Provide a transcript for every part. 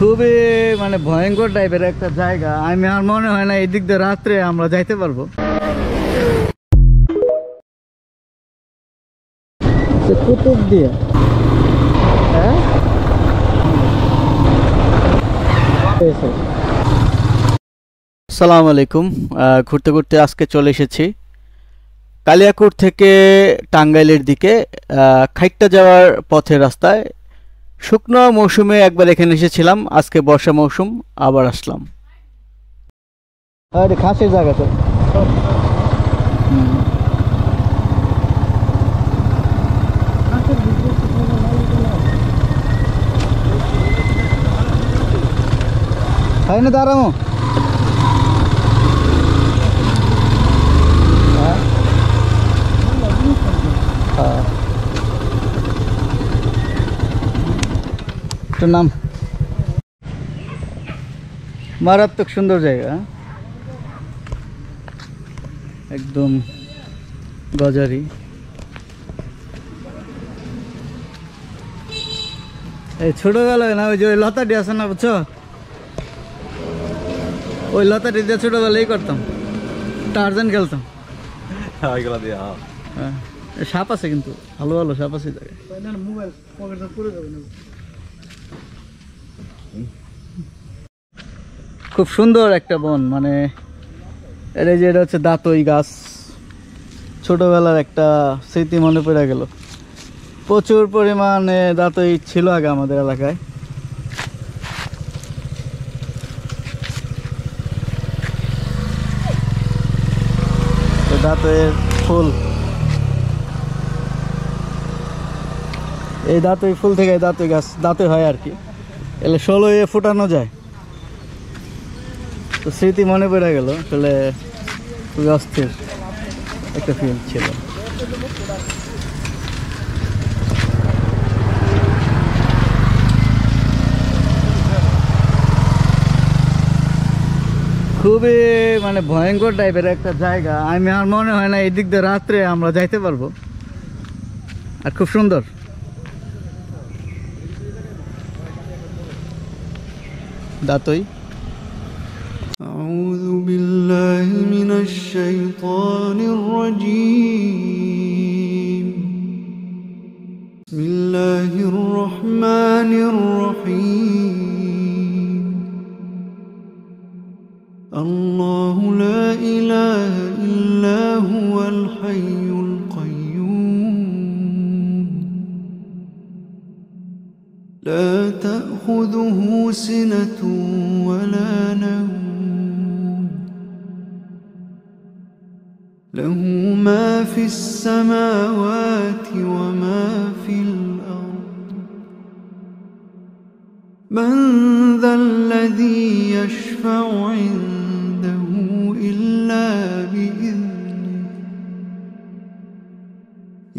খুবই মানে ভয়ঙ্কর টাইপের একটা জায়গা। আমি আর মনে হয় না এই দিক দিয়ে রাত্রে আমরা যাইতে পারবো। কুতুব দিয়ে হ্যাঁ আসসালামু আলাইকুম। ঘুরতে ঘুরতে আজকে চলে এসেছি কালিয়াকৈর থেকে টাঙ্গাইলের দিকে খাইট্টা যাওয়ার পথের রাস্তায়। শুকনো মৌসুমে একবার এখানে এসেছিলাম, আজকে বর্ষা মৌসুম আবার আসলাম। আরে খাসের জায়গা তো হয় না দাঁড়াবো। নাম মারাত্মক সুন্দর জায়গা, একদম গজারি। এই ছোটবেলায় না ওই যে ওই লতাটি আছে না, বুঝছো, ওই লতাটি দিয়ে ছোটবেলায় করতাম, টার্জান খেলতাম। হ্যাঁ সাপ আছে, কিন্তু ভালো ভালো সাপ আছে জায়গায়। খুব সুন্দর একটা বন, মানে এর যে এটা হচ্ছে দাতই গাছ। ছোটবেলার একটা স্মৃতি মনে পড়ে গেল। প্রচুর পরিমাণে দাতই ছিল আগে আমাদের এলাকায়। দাতইয়ের ফুল, এই দাতই ফুল থেকে দাতই গাছ দাতই হয় আর কি। এলে 16 ফুটানো যায়। তো স্মৃতি মনে পড়ে গেল, আসলে খুবই অস্থির একটা ফিল ছিল। খুবই মানে ভয়ঙ্কর টাইপের একটা জায়গা। আমি আর মনে হয় না এই দিক দিয়ে রাত্রে আমরা যাইতে পারবো। আর খুব সুন্দর দাতই। আউযু বিল্লাহি মিনাশ শাইতানির রাজীম। বিসমিল্লাহির রহমানির রহিম। আল্লাহু লা ইলাহা ইল্লা হুয়াল হাইয়ুল কাইয়্যুম। لا تأخذه سنة ولا نوم، له ما في السماوات وما في الأرض. من ذا الذي يشفع عنده إلا بإذنه،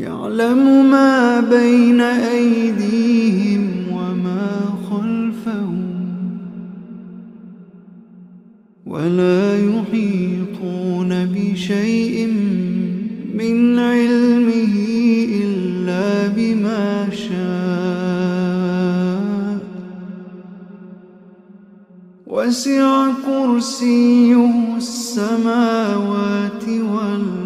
يعلم ما بين أيديهم وما خلفهم، ولا يحيطون بشيء من علمه إلا بما شاء، وسع كرسيه السماوات والأرض